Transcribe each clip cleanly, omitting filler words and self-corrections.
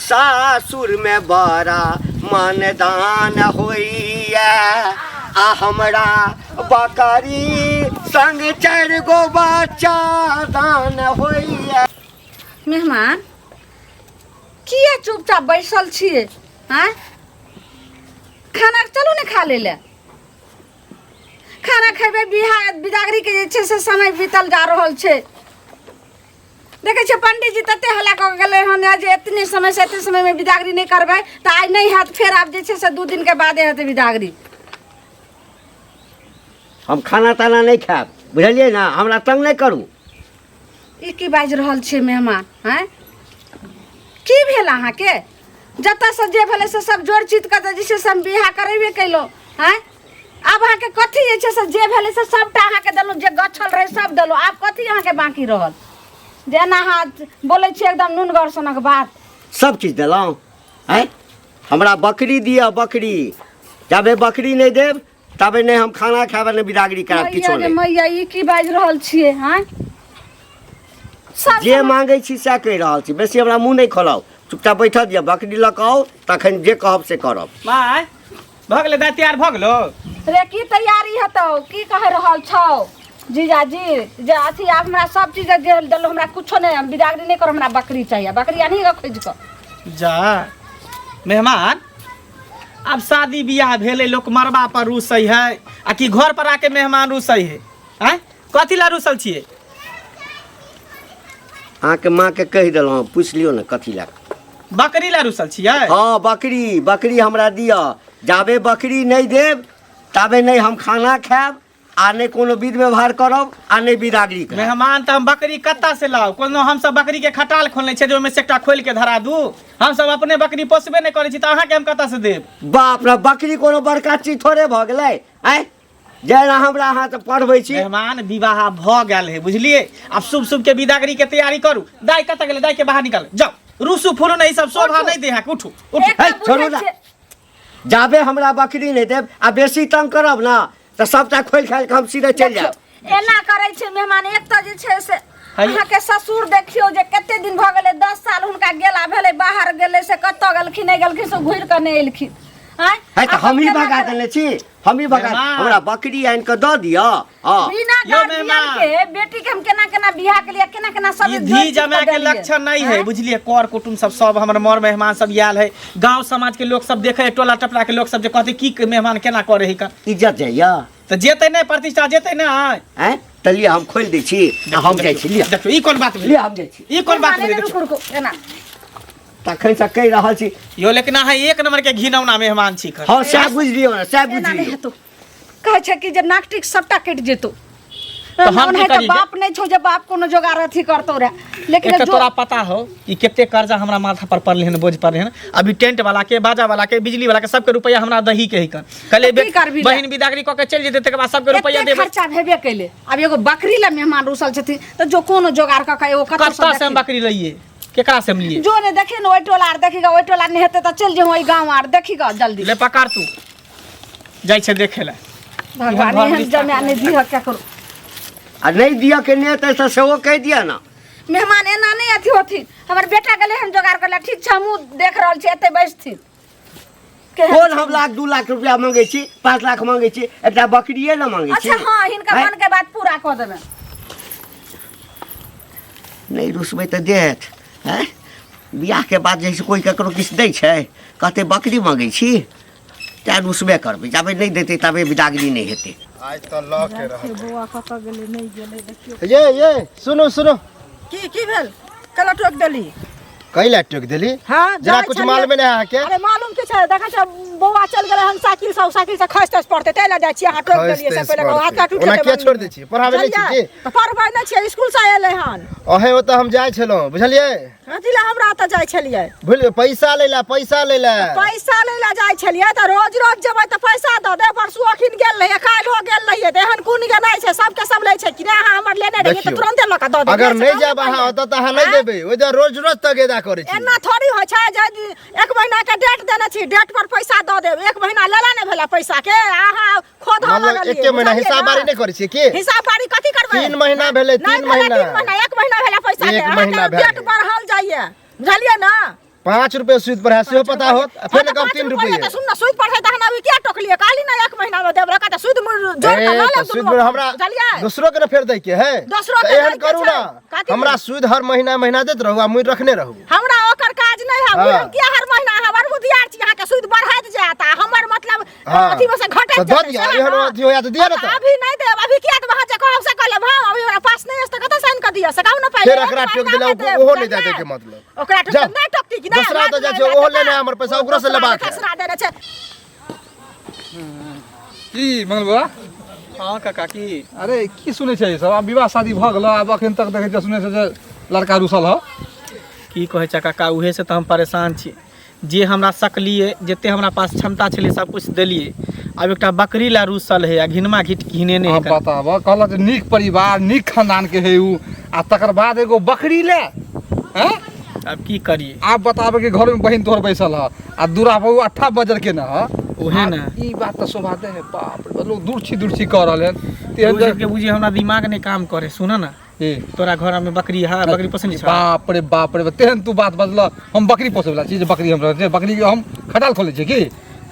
सासुर में बड़ा मनदान होइया आ हमरा बकरी संग 4 गो बच्चा दान होइया। मेहमान किए चुपचाप बैसल छिए? हाँ, खाना चलू ने खा ले। खाना खेबे बिहार बिदागरी के जे छै से समय बीतल जा रहल छै। देखे छे पंडित जी तते हल्ला क गेले हन जे इतने समय से इतने समय में बिदागरी नहीं करबै त आज नहीं हाथ फेर आब जे छै से 2 दिन के बादे हेते बिदागरी। हम खाना ताना नहीं खाब, बुझलिए ना, हमरा तंग नहीं करू। ई की बाज रहल छे मेहमान? हैं की भेल अहाँ के? जता से जे भेले से सब जोड़ चित के जे छै से हम बियाह करबे कैलो। हैं अब अहाँ के कथी जे छै से जे भेले से सबटा अहाँ के देलो, जे गछल रहे सब देलो, आब कथी अहाँ के बाकी रहल? जेना हाथ बोले छी एकदम नुनगर सनक बात। सब चीज दिलौं हैं? हमरा बकरी दिया, बकरी। जाबे बकरी नहीं देब तबे नहीं हम खाना खाबे ने बिदागरी करब किछो नहीं। मैया ई की बाज रहल छिए? हैं जे मांगे छी से कह रहल छी, बेसी हमरा मुंह नहीं खोलाओ, चुपचाप बैठ दिया, बकरी ल के आओ तखन जे कहब से करब। माय भ गेलै दा तैयार भ गेलो रे? की तैयारी हतौ? की कह रहल छौ जीजाजी? जे अथी आप हमरा सब चीज गेल देलो, हमरा कुछो नहीं, हम बिदागरी नहीं कर, हमरा बकरी चाहिए। बकरी आनी ग खोज क जा। मेहमान अब शादी बियाह भेले, लोग मरबा पर रुसै है आ कि घर पर आके मेहमान रुसै है? हैं कथी ला रुसल छिए? अहाँ के माँ के कह दिलौं, पूछ लियो ना कथी ला। बकरी ला रुसल छिए? हाँ बकरी, बकरी हमरा दिया। जाबे बकरी नहीं देब ताबे नहीं हम खाना खाब आ नहीं कोनो विध व्यवहार करब आ नहीं बिदागरी करब। मेहमान तो हम बकरी कत्ता से लाओ? कोनो हम सब बकरी के खटाल खोलने छे, जो में से एकटा खोल के धरा दू? हम सब अपने बकरी पोसबे नहीं करे छी, तो अहाँ के हम कत्ता से देब? बाप रे, बकरी कोनो बड़का चीज थोड़े भ गेलै। हैं जेना हमरा अहाँ से पढ़बै छी। मेहमान विवाह भ गेल है, बुझलिए? अब शुभ शुभ के बिदागरी के तैयारी करू। दाई कत्ता गेले? दाई के बाहर निकाल, जाओ। रुसु फुरु नहीं, सब शोभा नहीं दे है। उठू उठू। है छोड़ू ना। जाबे हमरा बकरी नहीं देब आ बेसी तंग करब ना तो सबटा खोल खाल के हम सीधे चल जाब। एना करे छे मेहमान। एक तो जे छे से अहाँ के ससुर देखियो जे कते दिन भ गेले, 10 साल हुनका गेला भेले, बाहर गेले से कत्तो गेलखिन नहीं गेलखिन, से घुर के नहीं एलखिन। है तो हम ही भगा देले छी, हम ही भगा। हमरा बकरी आन के द दिया। हां बिना गार्जियन के बेटी के हम केना केना बियाह के लिए केना केना सब धी जमा के लक्षण नहीं है, बुझलिए? कर कुटुम सब हमर मर मेहमान सब आयल है, गांव समाज के लोग सब देखे, टोला टपरा के लोग सब जे कहते की मेहमान केना करे है का इज्जत जाइया तो जेते नहीं, प्रतिष्ठा जेते ना। हैं तलिए हम खोल दै छी, हम जाय छी। लिया देखो ई कोन बात भेल? लिया हम जाय छी। ई कोन बात भेल? देखो रुको एना तखन से कह रहल छी यो, लेकिन अहाँ एक नंबर के घिनौना मेहमान छी। हां सब बुझ लियो ना, सब बुझ एना नहीं लियो। हेतौ। कहे छे कि जे नाकटिक सबटा कट जेतो। तो हम की करी? बाप नहीं छौ जे बाप कोनो जोगार अथी करतो रे। लेकिन एक तोरा पता हो कि केते कर्जा हमरा माथा पर पड़ले हन, बोझ पड़ले हन। अभी टेंट वाला के, बाजा वाला के, बिजली वाला के, सबके रुपया हमरा दही के ही कर कले बहिन बिदागरी क के चल जेते, तके बाद सबके रुपया देबे। खर्चा भेबे कैले। अब एगो बकरी ला मेहमान रुसल छथि त जो कोनो जोगार क के एगो कत्ता से हम बकरी लइए? केकरा से हम लिए? जो ने देखी न ओइ टोला आर देखीगा, ओइ टोला नहीं हेते त चल जे ओइ गांव आर देखीगा जल्दी। ले पकार तू जाय छे देखे ले। भगवान हम जमे ने दिह क्या करू? आ नहीं दिया के ने त से वो कह दिया ना। मेहमान एना नहीं अथी होथि। हमर बेटा गेले हम जोगार करला, ठीक छ हमू देख रहल छी, एते बैठथि। कौन हम 1-2 लाख रुपया मांगे छी, 5 लाख मांगे छी, एकटा बकरीए ना मांगे छी। अच्छा हां, हिनका मन के बात पूरा क देबे। नहीं रुसबे त देत। हैं बियाह के बाद जैसे कोई ककरो किछ दै छै, कहते बकरी मांगे छी, त्या रुसबे करबे। जाबे नहीं देते तबे बिदागरी नहीं हेते। आज तो ल के रह बुआ कत गेले नहीं गेले देखियो। ये सुनो सुनो, की भेल? कला टोक देली? कैला टोक देली? हां जरा कुछ मालूम नहीं है के? अरे मालूम के छै, देखा छ बौआ चल गेले हन साइकिल से खसतस पड़ते तैला जाय छी। हां टोक देलिए से पहले हाथ काट उठे। ओना के छोड़ दे छी? पढ़ावे नहीं छी की? पढ़बै नहीं छी, स्कूल से आएले हन। ओहे ओ त हम जाय छलो, बुझलिए? हथिला हमरा त जाय छलिए। भूल पैसा लेला, पैसा लेला। पैसा लेला जाय छलिए त रोज रोज जेबै त पैसा द दे। परसू अखिन गेल रहिए, काल हो गेल रहिए, एहन कोन के नहीं छै, सबके सब ले छै कि नहीं? हां हमर लेने रहिए त तुरंत ल के द दे। अगर नहीं जाब अहाँ त अहाँ नहीं देबे, ओ ज रोज रोज तगेदा करे छी। एना थोड़ी हो छै जे 1 महीना के डेट देने छी, डेट पर पैसा द देब। 1 महीना लेला नहीं भेला पैसा के, आहा खोद हो मतलब लगलिए। 1 महीना हिसाब बारी नहीं करे छी की? हिसाब बारी कथि करबै? 3 महीना भेले, 3 महीना। 1 महीना भेला पैसा के। 1 महीना भेल। डेट बढ़ल जाइए, बुझलिए ना? 5 रुपए सूद पर है से पता होत फिर लगा 3 रुपए तो सुन ना सूद पढ़े त हना क्या टोकलिए काली ना 1 महीना में देब रखा त सूद जोड़ के ना ले सूद पर हमरा दूसरों के फेर दे के है एहन करू ना हमरा सूद हर महीना देत रहू आ मुई रखने रहू हमरा ओकर काज नहीं है हम क्या हर महीना हमर बुधियार छी यहां के सूद बढ़त जाता हमर मतलब अथी में से घटे तो दे दिया एहन अथी होया तो दिया ना तो अभी नहीं देब अभी क्या त वहां से कहब से कहले भाव अभी हमरा पास नहीं है त कत साइन कर दिया सकाऊ ना पाए फिर एकरा टोक दिला ओहो ले जाते के मतलब ओकरा टोक नहीं टोकती कि ना दूसरा तो जाचे ओहो लेने हमर पैसा ओकरा से लेबा के खसरा देने छै की मंगल बा हाँ काका की अरे की सुनै छै सब आब विवाह शादी भ गेल आब अखन तक देखै छै सुनै छै जे लड़का रुसल ह की कहै छै काका उहे से तो हम परेशान छी जे हमरा सकलिए जते हमरा पास क्षमता छले सब कुछ देलिए अब एकटा बकरी ला रुसल है आ घिनमा घिट घिने ने अब बताब कहलक जे नीक परिवार नीक खानदान के है उ आ तकर बाद एगो बकरी ले हैं अब की करिए आप बताबे कि घर में बहन तोहर बैसल ह आ दूरा पर 8 बजर के न ह ओहे ना ई बात तो शोभा दे है बाप रे लोग दूरछी कह रहल है के बुझी हमरा दिमाग ने काम करे सुन ना तोरा घर में बकरी है बकरी पसंद छै बाप रे तेहन तू बात बजल हम बकरी पोसे वाला चीज बकरी हम रहे बकरी के हम खटाल खोले छै की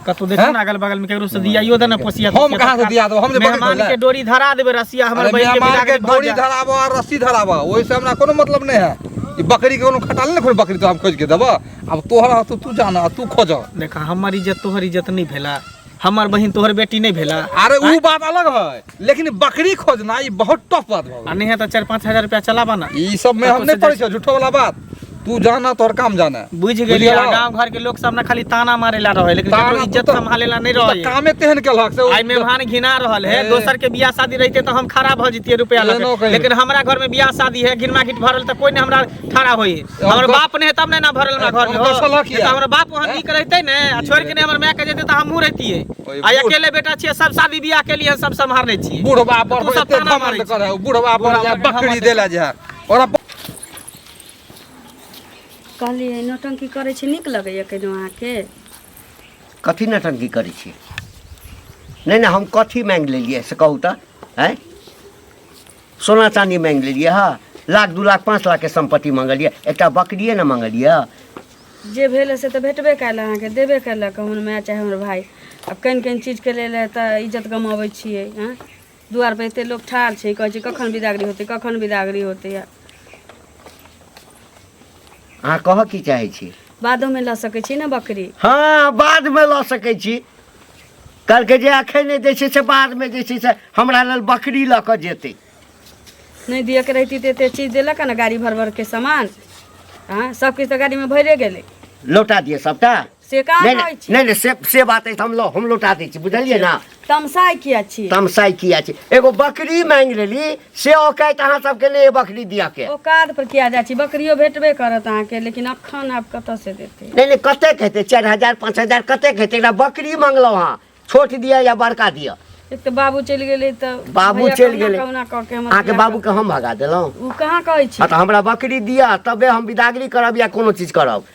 कतौ देखो ना अगल बगल में केकरो से दियाइयो दे ना पोसिया हम कहां से दिया दो हम जे मेहमान के डोरी धरा देबे रसिया हमर बहन के बिना के डोरी धराबो और रस्सी धराबो ओइ से हमरा कोनो मतलब नहीं है ई बकरी के कोनो खटाल नहीं खोल बकरी तो हम खोज के देबो अब तोहरा तू जाना तू खोज देखा हमर इज्जत तोहर इज्जत नहीं भेला हमर बहन तोहर बेटी नहीं भेला अरे उ बात अलग है लेकिन बकरी खोजना ई बहुत टफ बात भौ नहीं है तो 4-5 हजार रुपया चलाबा ना ई सब में हम नहीं पड़े छै झूठो वाला बात तू जाना तोर काम जाना बुझ गेलिए गांव घर के लोग सब ना खाली ताना मारे ला रहे लेकिन केकरो इज्जत संभाले ला नहीं रहे कामे तेहन केलक से आई मेहमान घिना रहल है दोसर के बियाह शादी रहते तो हम खराब हो जतिए रुपया लेकिन हमरा घर में बियाह शादी है घिनमा घिट भरल त कोई ने हमरा ठाड़ा होई हमर बाप ने तब ने ना भरल ना घर में तो हमर बाप वहां नीक रहते ने आ छोड़ के ने हमर माय के जेते त हमहू रहतिए आ अकेले बेटा छिए सब शादी बियाह के लिए सब संभारने छिए बूढ़वा पर एते घमंड करे बूढ़वा पर बकरी देला जे और कहलिए नौटंकी करे छै नीक लगैया केनो अहाँके कथी नटंकी करै छी नहीं ना हम कथी मांग लेलिए से कहू त हैं सोना चांदी मांग लेलिए हाँ 1 लाख 2 लाख 5 लाख के संपत्ति मांगलिए एकटा बकरिए ना मांगलिए जे भेल से तो भेटबे कैल अहाँके देबे कैलक हमर माय चाहे हमर भाई अब कन चीज के लेल त इज्जत गमाबै छियै हैं दुआर पे एते लोग ठाड़ छै कहै छै कखन बिदागरी होतै अहाँ कह की चाहे छी बादो में ल सकै छी ना बकरी हाँ बाद में ल सकै छी कल के जे अखन नहीं दै छै से बाद में जे छै से हमरा लेल बकरी ल के जेतै नहीं दिए के रहती तो एते चीज देलक ना गाड़ी भर के सामान हाँ सब किछ तो गाड़ी में भरे गेलै लौटा दिए सबटा से कहाँ कहै छी नहीं से बात है हम लौटा दै छी बुझलिए ना तमसाई किया छी तमसाई किया छी एगो बकरी मांग लेली से औकात अहाँ सबके लिए बकरी दिया के औकात पर किया जा छी बकरियो भेटबे करत अहाँके लेकिन अखन आप कतऽ से देते नहीं कते कहते 4000 5000 कते कहते एकरा बकरी मांगलो हाँ छोट दिया या बड़का दिया एक तो बाबू चलि गेलै त बाबू चलि गेलै अहाँके अहाँके बाबू के हम भगा देलहुँ उ कहाँ कहै छी तो हमरा बकरी दिया तबे हम विदागरी करब या कोनो चीज करब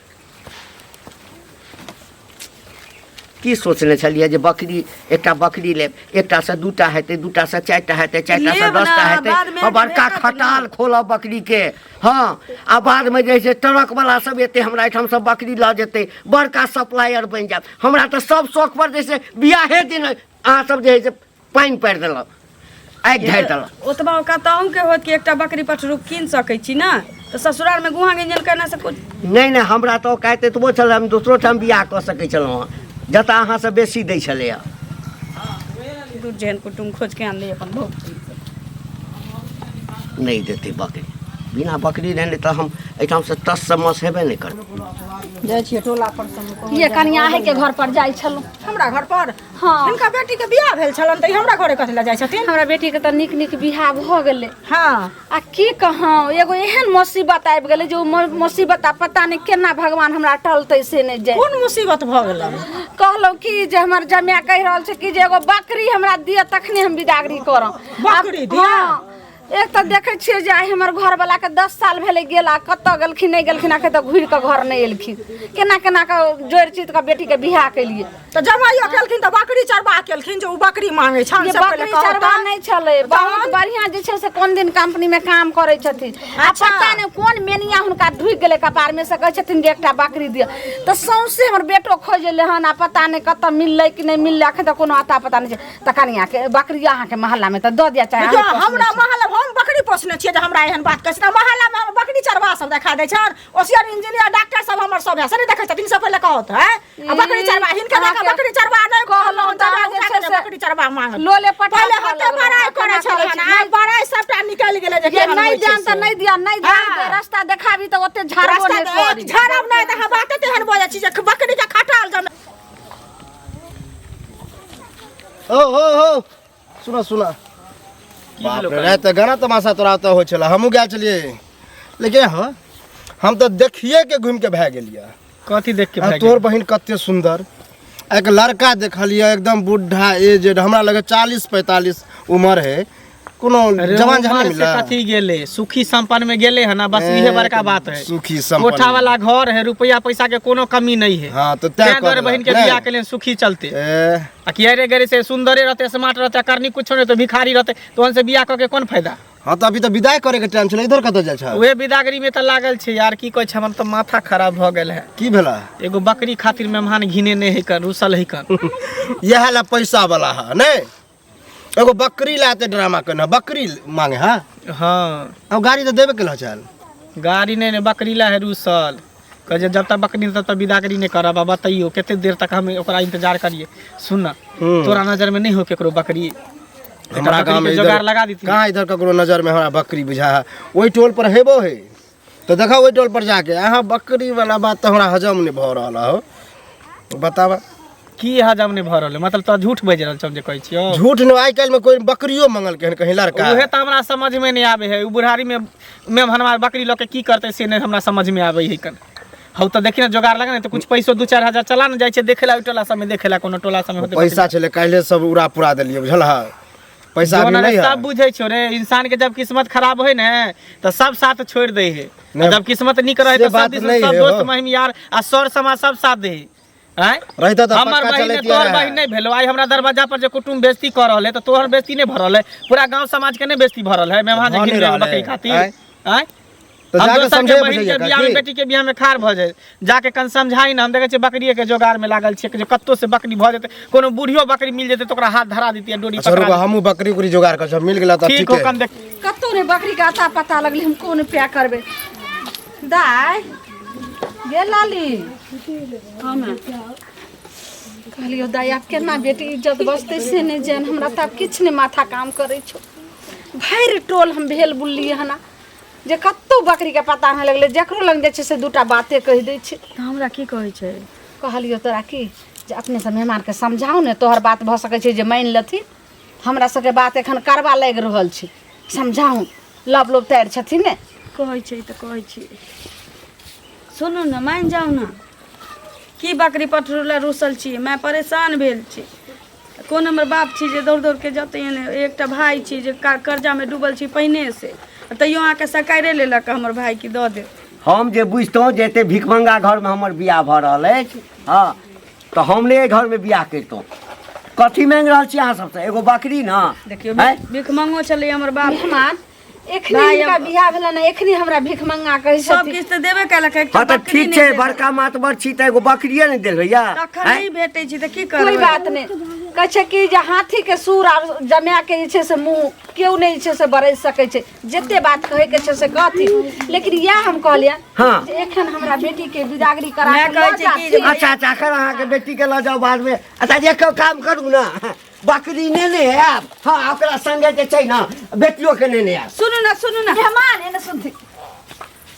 की सोचने छलिए जे बकरी एकटा बकरी लेब एकटा से 2टा हेतै 2टा से 4टा हेतै 4टा से 10टा हेतै और बड़का खटाल खोलब बकरी के हाँ आ बाद में जे छै ट्रक वाला सब एते हमरा एठाम सब बकरी ल जेतै बड़का सप्लायर बनि जायब हमरा तो सब शौक पर जैसे बियाहे दिन अहाँ सब जे है से पानि पारि देलक आगि ढारि देलक ओतबा औकात अहूँ के होत कि एकटा बकरी पठरू कीन सकै छी ना तो ससुराल में गुहा गंजन करना से कुछ नहीं हमरा तो औकात एतबो छल हम दोसरो ठाम बियाह कऽ सकै छलहुँ जतऽ अहाँ से बेसी दै छलैया दूर जेहन कुटुम खोज के आनले अपन बहुत नहीं देते बकरी बिना बकरी रहने तो हम एठाम से 10 समस हेबे नहीं करबै जाय छियै टोला पर ये कनिया है के घर पर जाय छलौ हमरा घर पर हां इनका बेटी के बियाह भेल छलन त हमरा घरे कथि ला जाय छथिन हमरा बेटी के त नीक बियाह भ गेलै हां आ की कहौ एगो एहन मुसीबत आबि गेलै जो मुसीबत पता नहीं केना भगवान हमरा टलतै से नहीं जाय कोन मुसीबत भ गेलै कहलौ कि जे हमर जमाय कहि रहल छै कि जे एगो बकरी हमरा दिय तखने हम बिदागरी करब बकरी दिया एक तो देखे छियै जे आइ हमर घर वाला के 10 साल भेले गेला कतऽ गेलखिन नहीं गेलखिन आके तो घुर के घर नहीं एलखिन केना केना के जोड़ चित के बेटी के बियाह केलिए तो जमाइयो केलखिन तो बकरी चरबा केलखिन जे उ बकरी मांगे छन ये से पहले बकरी चरबा नहीं चले बहुत बढ़िया जे छै से कोन दिन कंपनी में काम करे छथिन आ पता नहीं कोन मेनिया हुनका ढुक गेले कपार में से कहै छथिन जे एकटा बकरी दिय तो सौंसे हमर बेटो खोजले हन आ पता नहीं कतऽ मिललै कि नहीं मिललै अखन त कोनो आता पता नहीं छै त कनिया के बकरी अहाँ के मोहल्ला में त द दिया चाहे हमरा मोहल्ला हम बकरी पोसने छियै जे हमरा एहन बात कहै छै मोहल्ला में हम बकरी चरबा सब देखा दै छन ओसियर इंजीनियर डॉक्टर सब हमर सब है से देखै छथिन सब पहले कहत है बकरी चरबा हिनका देखा बकरी चरबा नहीं कहलौ त बकरी चरबा मांग लोले पटा पहले हते बड़ाई करे छलै आ बड़ाई सबटा निकल गेलै जे नहीं जान त नहीं दिया नहीं जान रास्ता देखाबी त ओते झाड़बो नहीं करी झाड़ब नहीं त हम बात तेहन बोलै छी जे बकरी के खटाल जन ओ सुना सुना बाप रे रात गाना तमाशा तोरा तो हो छला हमहू गेल छलिए लेकिन हां हम तो देखिए के घूम के भए गेलिए कथी देख के तोर बहिन कते सुंदर एक लड़का देखलिए एकदम बुढ़ा एज हमरा लगे 40-45 उम्र है कोनो जवान जहां मिला कथी गेले सुखी संपन्न में गेले है ना बस इहे बड़का बात है सुखी संपन्न कोठा वाला घर है रुपया पैसा के कोनो कमी नहीं है हां तो तय कर बहन के बियाह के लिए सुखी चलते आ कियारे गरे से सुंदरे रहते स्मार्ट रहते करनी कुछ नहीं तो भिखारी रहते तो उनसे बियाह करके कौन फायदा हां तो अभी तो विदाई करे के टाइम छले इधर कत जाय छ ओए विदागरी में त लागल छै यार की कहै छै हमर त माथा खराब भ गेल है की भेला एगो बकरी खातिर मेहमान घिने नहीं है कर रुसल है कर यह ला पैसा वाला है नहीं एगो बकरी लाते ड्रामा करना बकरी मांगे हां हाँ अब गाड़ी तो देबे केला चल गाड़ी नहीं बकरी ला है रुसल कहे जब तक बकरी तब तक विदागरी नहीं करब बताइयो कितने देर तक हम ओकरा इंतजार करिए सुन ना तोरा नजर में नहीं हो केकरो बकरी हमरा गांव में जोगाड़ लगा दी कहां इधर ककरो नजर में हमरा बकरी बुझा है ओई टोल पर हेबो है तो देखा ओई टोल पर जाके अहाँ बकरी वाला बात तो हमरा हजम नहीं भ रहल हो बतावा की हजम नहीं भ रहल मतलब तो झूठ बज रहल छ जे कहै छियो झूठ न आइ काल में कोई बकरियो मंगल के कहीं लड़का उहे त हमरा समझ में नहीं आवे है उ बुढ़ारी में हमार बकरी ल के की करते से नहीं हमरा समझ में आवे है कन हौ त देखि ना जोगाड़ लगा नहीं तो कुछ पैसो 2-4 हजार चला न जाय छै देखेला टोला सब में देखेला कोनो टोला सब में होते पैसा चले काले सब उड़ा पुरा देलिए बुझल हा पैसा भी नहीं है सब बुझे छो रे इंसान के जब किस्मत खराब होय ने त सब साथ छोड़ दे है जब किस्मत निक रहे त सब दोस्त महिम यार आ सर समाज सब साथ दे रहता तो हमर बहिन तोहर बहिन नहीं भेलो आई हमरा दरवाजा पर जे कुटुंब बेइज्जती कर रहल है तो तोहर बेइज्जती नहीं भरल है पूरा गांव समाज के नहीं बेइज्जती भरल है मेहमान जे गिन बकरी खातिर हैं तो जाके समझे बहिन के बियाह में बेटी के बियाह में खार भ जाए जाके कन समझाई ना हम देखे छ बकरी के जोगाड़ में लागल छ जे कत्तो से बकरी भ जेते कोनो बुढ़ियो बकरी मिल जेते तो ओकरा हाथ धरा देती डोरी पकड़ा हमहू बकरी उकरी जोगाड़ कर सब मिल गेला त ठीक है कम देख कत्तो ने बकरी का आता पता लगली हम कोन प्या करबे दाई गे लाली हां मैं कहलियो दाई आप केना बेटी इज्जत बचते से ने जन हमरा त किछ ने माथा काम करे छो भैर टोल हम भेल बुल्ली हना जे कत्तो बकरी के पता नहीं लगले जकरो लग जाय छै से दूटा बाते कह दै छै हमरा की कहै छै कहलियो तोरा की जे अपने से मेहमान के समझाओ ने तोहर बात भ सकै छै जे मान लथि हमरा सबके बात एखन करबा लाग रहल छै समझाओ लब लब तैयार छथिन ने कहै छै त कहै छी सुनू न मान जाओ न की बकरी पठरुला रुसल छी मैं परेशान भेल छी कोन हमर बाप छी जे दौड़ दौड़ के जतै एकटा भाई छी जे कर्जा में डूबल छी पहिने से तैयो आके सरकारे लेलक हमर भाई की दऽ दे हम जे बुझतौ जे एते भिखमंगा घर में हमर बियाह भ रहल अछि हां तो हम ले घर में बियाह करतौ कथी मांग रहल छी अहाँ सबसे एगो बकरी ना देखियो भिखमंगो छलै हमर बाप मेहमान एखनी का बियाह भेला ना एखनी हमरा भिखमंगा कहै छथिन सब किछ त देबे कैलक हां त ठीक छै बड़का मातबर छी त एगो बकरिये नै देल भैया तखन नहीं भेटै छी त की करबै कोई बात नहीं कहै छै कि जे हाथी के सूर आ जमा के जे छै से मुंह केओ नहीं छै से बरस सकै छै जते बात कहे के छै से कहथी लेकिन या हम कहलिया जे एखन हमरा बेटी के विदागरी करा के कहै छै कि अच्छा अच्छा कर अहाँ के बेटी के ल जाओ बाद में अच्छा जे काम करू ना बकरी ने आब हां ओकरा संगे जे छै ना बेटियो के ने आब सुनू ना मेहमान एने सुनथि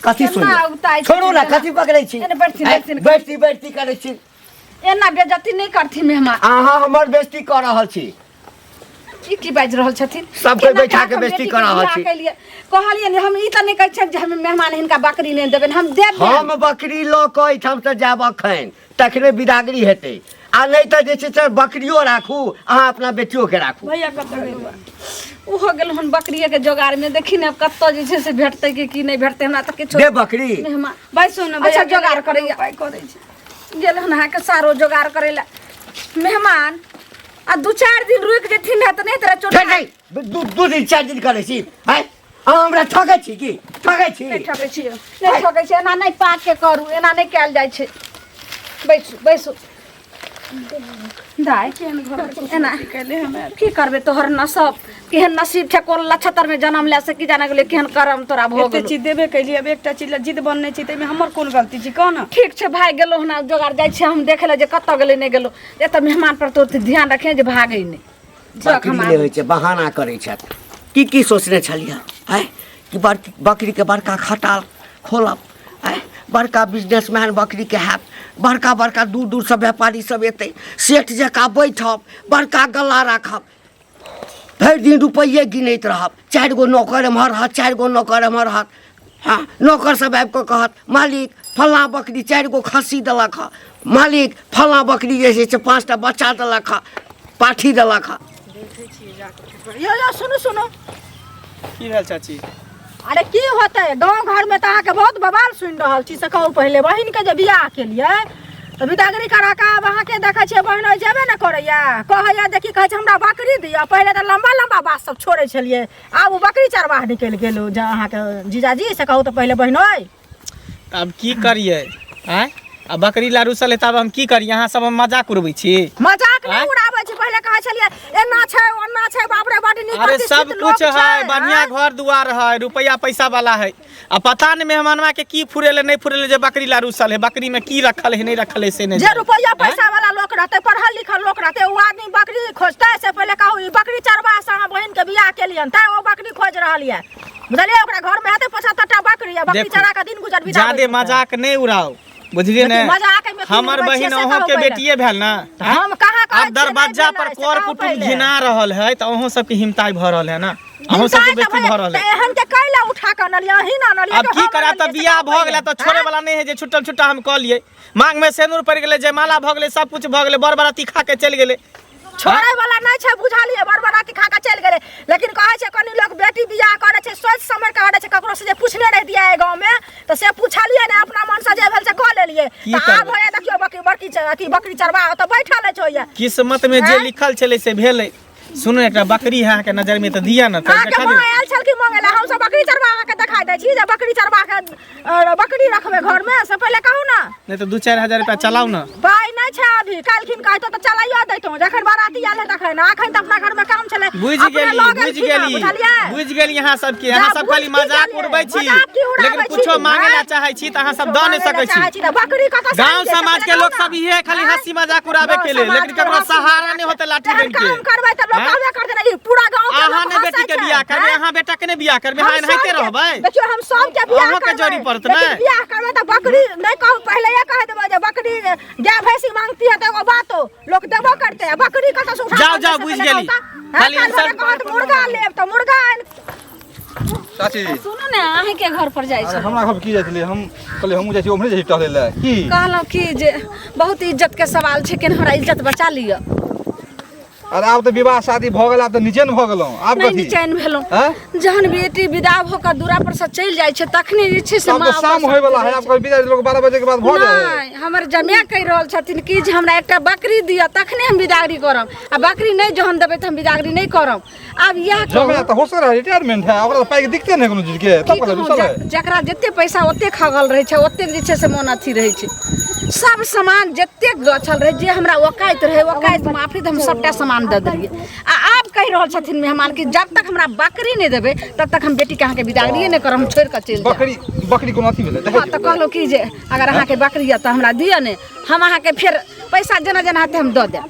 कथी सुन छोड़ू ना कथी पकड़ै छी एने बैठती करै छी एना बेइज्जती नहीं करथि मेहमान अहाँ हमर बेइज्जती कर रहल छी ई की बाज रहल छथिन सबके बैठा के बेइज्जती कर रहल छी कहलिए हम ई त नहीं कहै छै जे हम मेहमान हिनका बकरी नहीं देबे हम देब हम बकरी ल के ठाम से जाब अखन तखने विदागरी हेतै आ नहीं तो जे छै से बकरियो राखू अहाँ अपना बेटियो के राखू। भैया कतऽ गेल बा? उ हो गेल हन बकरिए के जोगाड़ में, देखी ने अब कत्तो जे छै से भेटतै कि नहीं भेटतै, हमरा तो किछो दे बकरी मेहमान बैसो ना अच्छा भैया जोगाड़ करैया, उपाय करै छै। गेल हन अहाँ के सारो जोगाड़ करे ला मेहमान। आ 2-4 दिन रुक जेथिन न त नहीं तेरा चोट नहीं दू दिन 4 दिन करे छी है अहाँ हमरा ठकै छी की ठकै छी? नहीं ठकै छी, नहीं ठकै छी, एना नहीं पाक के करू, एना नहीं कैल जाय छै। बैसू बैसू दाय एना की करबे तोहर नसब केहन नसीब छै, कोन नक्षत्र में जन्म ले से की जाने गेले केहन कर्म तोरा भ एते गेल। चीज देबे कैली, अब एकटा चीज ला जिद बनने छी तै में हमर कोन गलती छी कह ना? ठीक छै भाई गेलो हन जोगाड़ जाय छै, हम देखे ले जे कत्तो गेले नहीं गेलो, ए त मेहमान पर तो ध्यान रखे जे भागे नहीं। बकरी ले होइ छै बहाना करै छथि। की सोचने छलियै है कि बकरी के बड़का खटाल खोलब है, बड़का बिजनेसमैन बकरी के हैत, बड़का बड़का दूर दूर से व्यापारी सब एतै, सेठ जकाँ बैठब, बड़का गला राखब, भरि दिन रुपये गिनैत रहब, 4 गो नौकर एम्हर रहत 4 गो नौकर एम्हर रहत। हाँ नौकर सब आबि कऽ कहत मालिक फल्लाँ बकरी 4 गो खस्सी देलक हँ, मालिक फल्लाँ बकरी जे छै से 5टा बच्चा देलक हँ, पाठी देलक हँ। यो सुनो सुनो, की भेल चाची? अरे की होते गांव घर में तो अहाँ के बहुत बवाल सुन रहल छी। से कहू पहले बहिन के जे बियाह केलिए तो बिदागरी करा के अब अहाँ के देखै छियै बहिन जेबे न करैया, कहैया देखी कहै छै हमरा बकरी दिअ। पहले तो लंबा लंबा बात सब छोड़े छलिए, आब बकरी चरवाह निकल गेलो जे अहाँ के जीजाजी। से कहू तो पहले बहिन अब की करिए हैं? अब बकरी ला रुसल है तब हम की करिए? यहाँ सब हम मजाक उड़बै छी? मजाक नहीं उड़ाबै छी, पहले कहै छलिए एना छै ओना छै, बाप रे बड नीक अरे सब प्रतिष्ठित लोक कुछ है, छै, बढ़िया हैं? घर दुआर है, रुपया पैसा वाला है। अब पता नहीं मेहमानवा के की फुरेले नहीं फुरेले जे बकरी ला रुसल है, बकरी में की रखल है नहीं रखल है से नहीं जे जाने। रुपया पैसा वाला लोग रहते, पढ़ल लिखल लोग रहते, वो आदमी बकरी खोजते। से पहले कहू ई बकरी चरवा से अहाँ बहिन के बियाह केलियन त वो बकरी खोज रहल है, बुझलिए? ओकरा घर में हेते 75टा बकरी है, बकरी देखो, चरा के दिन गुजर बिता ज्यादा मजाक नहीं उड़ाओ, बुझलिए ने? मजाक में की हमर उड़बै बहिन छियै से अहों कहू के पहिले। बेटिए भेल ना। हम कहाँ कहै अब छियै दरवाजा नहीं पर भेलै, से कर कहू कुटुम पहिले। घिना रहल है तो अहों सबके हिमताई भ रहल है ना, अहों सबके हिमताई बेटी तऽ भ रहल है। एहन के कैला उठा के नलिया ही ना नलिया अब की करा तब बियाह भ गेलै तो छोड़े वाला नहीं है जे छुट्टल छुट्टा हम कह लिए। मांग में सेनुर पड़ गेलै, जयमाला भ गेलै, सब कुछ भ गेलै, बर बराती खा के चल गेलै। छोड़े वाला नहीं छै, बुझलिए? बड़ बराती खा के चल गेले, लेकिन कहै छै कनी लोग बेटी बियाह करे छै सोच समझ के करे छै, ककरो से जे पूछने रह दिया है गांव में तो से पूछलिए ने, अपना मन से जे भेल से कह लेलिए। की तो करबै? आब होय देखियो बकरी चरवा तो बैठल है छोइया। किस्मत में जे लिखल छलै से भेलै। सुनो एकटा बकरी है के नजर में तो दिया ना, तो अहाँ के देखा माँ दे। आयल छल कि मंगेला, हम सब बकरी चरवा अहाँ के देखाइ दै छी जे बकरी चरवा के बकरी रखबे घर में। से पहले कहू ना, नहीं तो 2-4 हजार रुपया चलाऊ ना। पाइ नहीं छै अभी, काल्हिखिन कहतो तो चलाइयो दैतो, जखन बाराती आयल है तखन। अखन तो अपना घर में काम छले, बुझ अपने गेली लऽ बुझ गेलखिन हँ, गेली बुझलिए? बुझ गेली यहाँ सब के, यहाँ सब खाली बुझ की मजाक गेलियै? उड़बै छी, मजाक की उड़ाबै लेकिन कुछो छी? मांगे ला हैं? चाहे छी त अहाँ सब द नहीं सकै चाहै छी। छी तऽ बकरी कतऽ से गांव आनियै? समाज से के पहिले लोग कहू सब इहे खाली ना। हंसी मजाक उड़ावे गाँव के लिए, समाज लेकिन ककरो हंसी सहारा मजाक नहीं होते लाठी एहन बन के। काम करबै तऽ लोग हैं? कहबे करतै ने, ई पूरा गाँव के अहाँ लोग ने बेटी के हँसै छै, बियाह करबै, हैं? अहाँ बेटा के ने बियाह करबै, हम अहाँ एनाहिते सबके- रहबै। देखियो हम सब के बियाह अहूँ के करबै, जड़ी पड़त लेकिन ने। बियाह करबै तऽ बकरी नहीं कहू, पहले ये कह देबै जे बकरी गाय भैंसी मांगती है तो एगो बातो लोग देबो करते है। बकरी कतऽ से उठा जाओ, के जाओ, से बुझ पहिले गेली। कहू तऽ, खाली हैं? इंसल्ट काल्हि कहत मुर्गा लेब तऽ मुर्गा आनि चाची सुनो ने अहीं के घर पर जाय अरे छै, हमरा घर की जाय छलियै, हम कहलियै हमहूँ जाइ छी ओम्हरे जाइ छी टहलै लए। की कहलहुँ कि जे बहुत इज्जत के सवाल छै, केन हमरा इज्जत बचा लिअ। अरे आब तऽ विवाह शादी भऽ गेल, आब तऽ निचेन भऽ गेलहुँ, आब नहीं कथी? निचैन भेलहुँ, हैं? जहन बेटी विदा होकर दूरा पर से चलि जाइ छै तखने जे छै से आब माँ तऽ शाम होय वाला है, आब कभी विदा लोग 12 बजे के बाद भऽ जाए है। नहीं हमर जमे कहि रहल छथिन कि जे हमरा एकटा बकरी दिअ तखने हम बिदागरी करब, आ बकरी नहीं जहन देबै तऽ हम बिदागरी नहीं करब। आब यह जमे तऽ हो सकै है रिटायरमेंट है, ओकरा पाइ के दिक्कते नहीं कोनो चीज के, तब कहले रुसल है। जकरा जते पैसा ओते खगल रहे छै, ओते जे छै से मोन अथी रहे छै। सब सामान जते गछल रहे, जे हमरा ओकाइत रहे ओकाइत माफी हम सबटा सामान दे देलिए। आ आब कहि रहल छथिन मेहमान कि जब तक हमरा बकरी नहीं देबै तब तक हम बेटी के अहाँ के बिदागरी नहीं करब, हम छोड़ के चलि जाएब। बकरी कोनो अथी भेलै देखै हाँ, तो कहलो कि जे अगर अहाँ के बकरी है तो हमरा दिअ ने, हम अहाँ के फिर पैसा जेना जेना हेतै हम दऽ देब।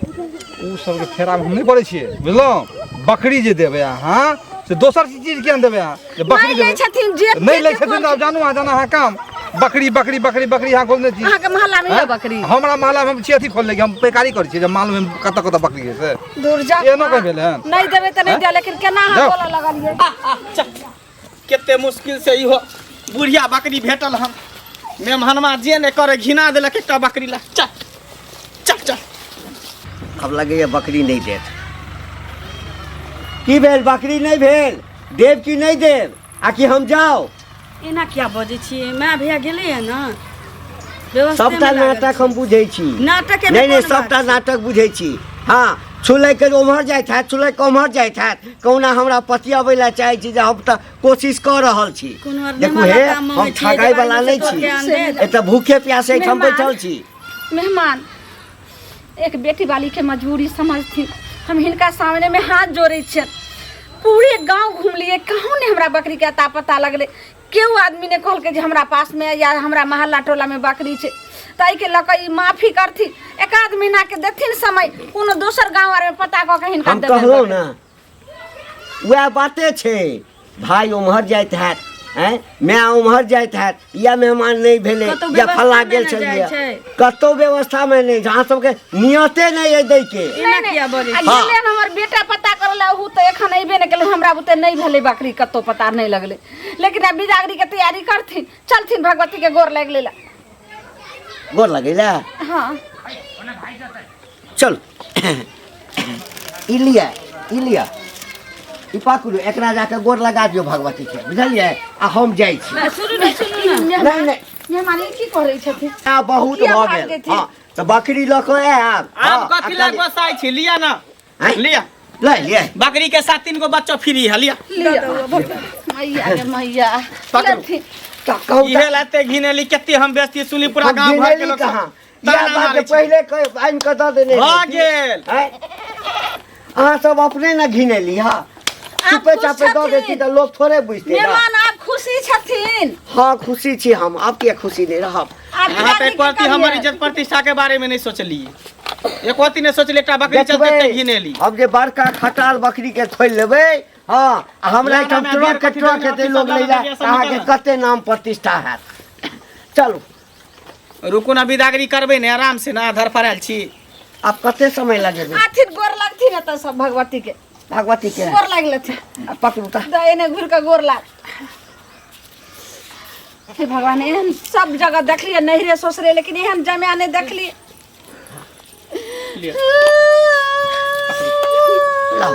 उ सब के फेरा में हम नहीं पड़े छियै, बुझलहुँ? बकरी जे देबै अहाँ से दोसर चीज किया देबै अहाँ? जे बकरी नहीं लै छथिन, जे नहीं लै छथिन तऽ आब जानू अहाँ जाना अहाँ काम बकरी बकरी बकरी बकरी अहाँ खोलने छी। अहाँ के मोहल्ला में हैं? है बकरी? हमरा मोहल्ला में हम छी अथी खोलने की, हम पैकारी करै छियै जे मालूम है कतऽ कतऽ बकरी है से। दूर जा एनो कहि भेलै हन? नहीं देबै तऽ नहीं हैं? दे, लेकिन केना अहाँ जाओ। बोलऽ लगलियै? केते मुश्किल से इहो बुढ़िया बकरी भेटल हम, मेहमानमा जे ने करे घिना देलक एकटा बकरी ला। चल चल चल अब लगैया बकरी नहीं देत की भेल बकरी नहीं भेल देव की नहीं देव आकि हम जाओ एना क्या बजै छियै माय भैया गेलैया ना व्यवस्था सबटा नाटक हम बुझै छी नाटक नहीं सबटा नाटक बुझै छी हाँ छुलै के ओम्हर जाइत हैत छुलै के ओम्हर जाइत हैत कहुना हमरा पतियाबै लए चाहै छी जे हम तऽ कोशिश कऽ रहल छी देखू हे हम ठगाई वाला नहीं छी एतऽ भूखे प्यासे हम बैठल छी मेहमान एक बेटी वाली के मजबूरी समझती हम हिनका सामने में हाथ जोड़े छियन पूरे गांव घूम लिए कहूँ ने हमरा बकरी के अता पता लगले केहू आदमी ने कहल के हमरा पास में या हमरा मोहल्ला टोला में बकरी छे ताई के लक ई माफी करथी एक आध महीना के देथिन समय कोनो दोसर गांव आर में पता क के हिनका हम कहलो ना वह बाते छे भाई उम्हर जाइत हैत हैं मैं उम्हर जाइत हैत या मेहमान नहीं भेले या फला गेल छलिए कतो व्यवस्था में नहीं जहाँ सबके नियते नहीं है दै के एना किया बजै छी गेले हमर बेटा पता करला हु त एखन अइबे ने केले हमरा बुते नहीं भेले बकरी कतो पता नहीं लगले लेकिन अब बिदागरी के तैयारी करथिन चलथिन भगवती के गोर लाग लेला गोर लगेला हां चल इलिया ई पाकुल एकरा जाके गोर लगा दियो भगवती के बुझलिए आ हम जाई छी सुनू ना नहीं नहीं मेहमान ई की करे छथिन आ बहुत भ गेल हां तो बकरी ल के आब आप कथी ला गोसाई छी लिया ना हैं? लिया ले बकरी के साथ 3 गो बच्चा फ्री है लिया मैया गे मैया पकड़ो। का कहू इहे लाते घिनेली केते हम बेस्ती सुनी पूरा गांव भर के लोग कहां ताना या बात मारै छै। पहले आइन के द देने भ गेल हैं अहाँ सब अपने न घिनेली हां चुपे चापे दो देती तो लोग थोड़े बुझते ना मेहमान आप खुशी छथिन हाँ खुशी छी हम आप क्या खुशी नहीं रहब यहाँ पे एक हमारी इज्जत प्रतिष्ठा के बारे में नहीं सोचली एक होती ने सोचली एकटा बकरी चलते घिनेली अब जे बड़का खटाल बकरी के खोल लेबै हाँ हमरा एकठाम ट्रक हेतै लोग ले जा अहाँ के कते नाम प्रतिष्ठा हैत चलू रुकू ना बिदागरी करबै ने आराम से ना धर फराल छी आप कते समय लगेबै आथिन गोर लगथिन त सब भगवती के गोर लाग लेथिन पकड़ू ता एने घुर के गोर लाग हे भगवान एहन सब जगह देखलिए नहिरे ससुरे लेकिन एहन जमाना नहीं देखलिए लिया। लाओ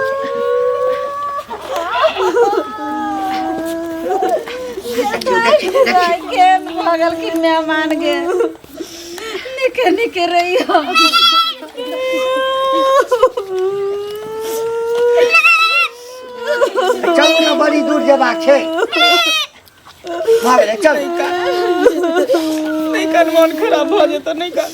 के भगल की मेहमान के निके निके रहियो चलू ना बड़ी दूर जेबाक छै भाग रे चल नहीं कर मन खराब भ जेतौ नहीं कर